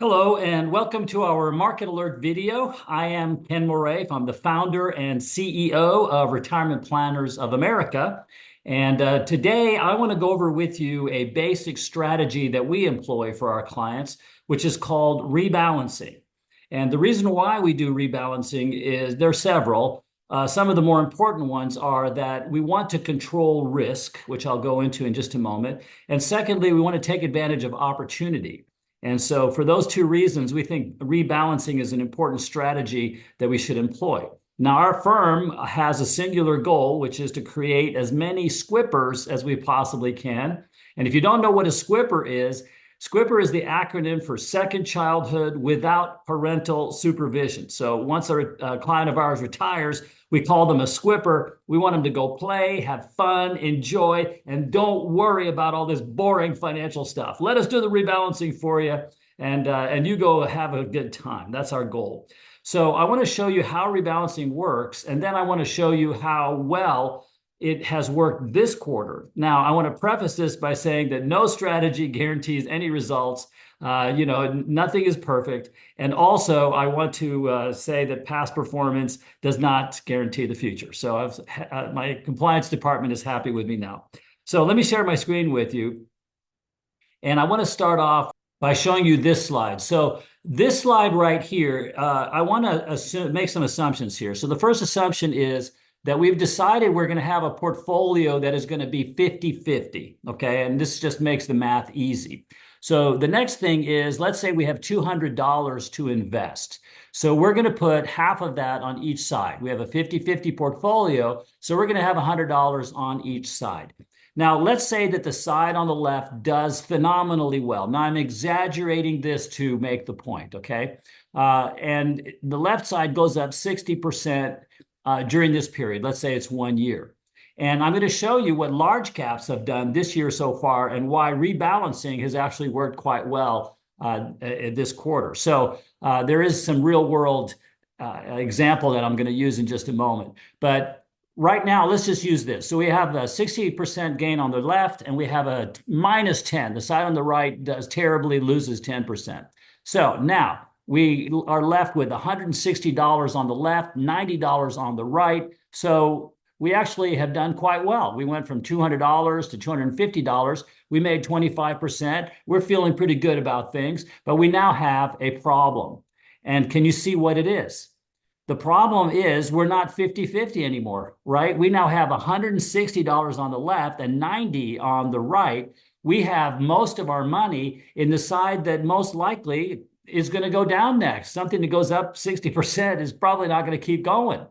Hello and welcome to our Market Alert video. I am Ken Moraif. I'm the founder and CEO of Retirement Planners of America. And today I want to go over with you a basic strategy that we employ for our clients, which is called rebalancing. And the reason why we do rebalancing is there are several. Some of the more important ones are that we want to control risk, which I'll go into in just a moment. And secondly, we want to take advantage of opportunity. And so for those two reasons, we think rebalancing is an important strategy that we should employ. Now, our firm has a singular goal, which is to create as many SCWPers as we possibly can. And if you don't know what a SCWPer is the acronym for Second Childhood Without Parental Supervision. So once a client of ours retires, we call them a SCWPer. We want them to go play, have fun, enjoy, and don't worry about all this boring financial stuff. Let us do the rebalancing for you, and you go have a good time. That's our goal. So I want to show you how rebalancing works, and then I want to show you how well it has worked this quarter. Now, I want to preface this by saying that no strategy guarantees any results. Nothing is perfect. And also, I want to say that past performance does not guarantee the future. So my compliance department is happy with me now. So let me share my screen with you. And I want to start off by showing you this slide. So this slide right here, I want to make some assumptions here. So the first assumption is that we've decided we're going to have a portfolio that is going to be 50-50, okay? And this just makes the math easy. So the next thing is, let's say we have $200 to invest. So we're going to put half of that on each side. We have a 50-50 portfolio, so we're going to have $100 on each side. Now, let's say that the side on the left does phenomenally well. Now, I'm exaggerating this to make the point, okay? And the left side goes up 60% during this period. Let's say it's 1 year. And I'm going to show you what large caps have done this year so far and why rebalancing has actually worked quite well this quarter. So there is some real world example that I'm going to use in just a moment. But right now, let's just use this. So we have a 68% gain on the left, and we have a minus 10. The side on the right does terribly, loses 10%. So now we are left with $160 on the left, $90 on the right. So we actually have done quite well. We went from $200 to $250. We made 25%. We're feeling pretty good about things, but we now have a problem. And can you see what it is? The problem is we're not 50-50 anymore, right? We now have $160 on the left and $90 on the right. We have most of our money in the side that most likely is going to go down next. Something that goes up 60% is probably not going to keep going.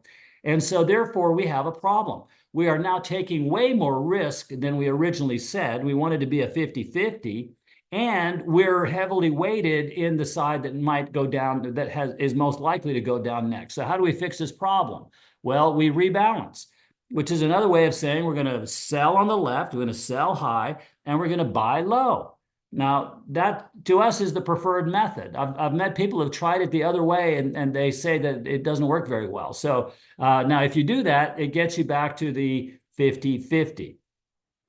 And so therefore we have a problem. We are now taking way more risk than we originally said. We wanted to be a 50-50, and we're heavily weighted in the side that might go down, is most likely to go down next. So how do we fix this problem? Well, we rebalance, which is another way of saying we're going to sell on the left, we're going to sell high, and we're going to buy low. Now, that to us is the preferred method. I've met people who've tried it the other way, and they say that it doesn't work very well. So now if you do that, it gets you back to the 50-50.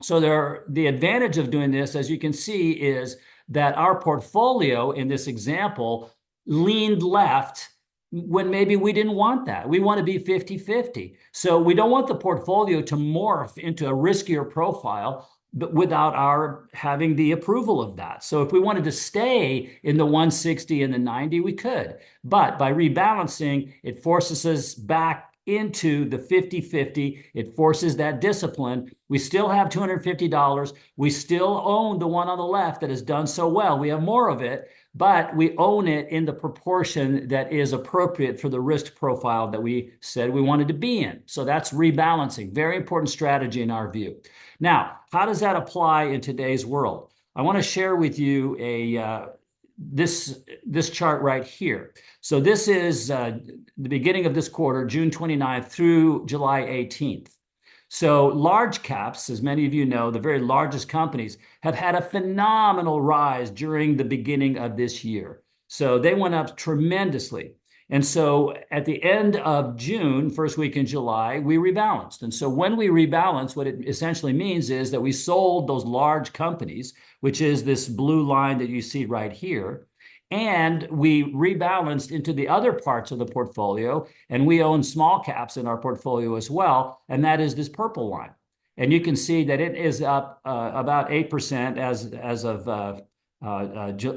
So the advantage of doing this, as you can see, is that our portfolio in this example leaned left when maybe we didn't want that. We want to be 50-50. So we don't want the portfolio to morph into a riskier profile, but without our having the approval of that. So if we wanted to stay in the 160 and the 90, we could. But by rebalancing, it forces us back into the 50-50. It forces that discipline. We still have $250. We still own the one on the left that has done so well. We have more of it, but we own it in the proportion that is appropriate for the risk profile that we said we wanted to be in. So that's rebalancing. Very important strategy in our view. Now, how does that apply in today's world? I want to share with you this chart right here. So this is the beginning of this quarter, June 29th through July 18th. So large caps, as many of you know, the very largest companies have had a phenomenal rise during the beginning of this year. So they went up tremendously. And so at the end of June, first week in July, we rebalanced. And so when we rebalance, what it essentially means is that we sold those large companies, which is this blue line that you see right here. and we rebalanced into the other parts of the portfolio, and we own small caps in our portfolio as well, and that is this purple line. And you can see that it is up about 8% as of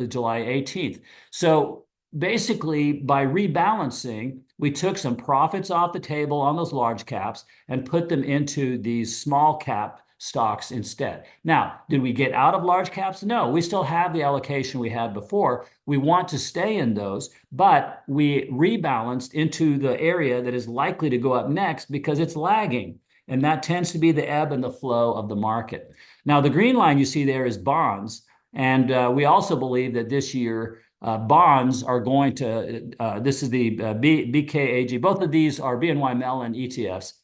July 18th. So basically, by rebalancing, we took some profits off the table on those large caps and put them into these small cap stocks instead. Now, did we get out of large caps? No, we still have the allocation we had before. We want to stay in those, but we rebalanced into the area that is likely to go up next because it's lagging. And that tends to be the ebb and the flow of the market. Now, the green line you see there is bonds. And we also believe that this year, bonds are going to, this is the BKAG, both of these are BNY Mellon ETFs.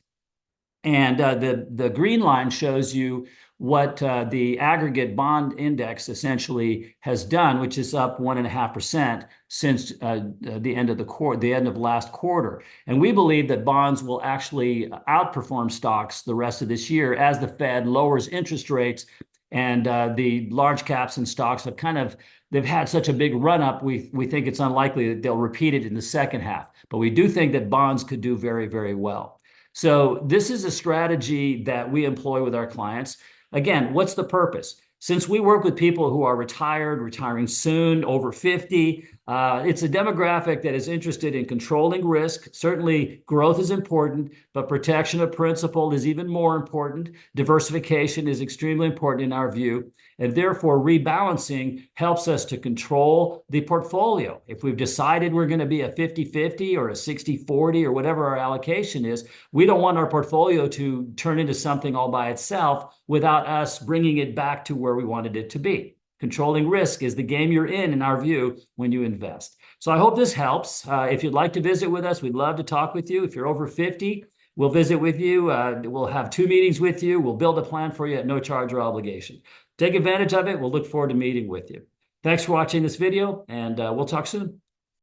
And the green line shows you what the aggregate bond index essentially has done, which is up 1.5% since the end of last quarter. And we believe that bonds will actually outperform stocks the rest of this year as the Fed lowers interest rates, and the large caps and stocks have they've had such a big run up. We think it's unlikely that they'll repeat it in the second half, but we do think that bonds could do very, very well. So this is a strategy that we employ with our clients. Again, what's the purpose? Since we work with people who are retired, retiring soon, over 50, it's a demographic that is interested in controlling risk. Certainly, growth is important, but protection of principal is even more important. Diversification is extremely important in our view, and therefore rebalancing helps us to control the portfolio. If we've decided we're going to be a 50-50 or a 60-40 or whatever our allocation is, we don't want our portfolio to turn into something all by itself without us bringing it back to where we wanted it to be. Controlling risk is the game you're in our view, when you invest. So I hope this helps. If you'd like to visit with us, we'd love to talk with you. If you're over 50, we'll visit with you. We'll have 2 meetings with you. We'll build a plan for you at no charge or obligation. Take advantage of it. We'll look forward to meeting with you. Thanks for watching this video, and we'll talk soon.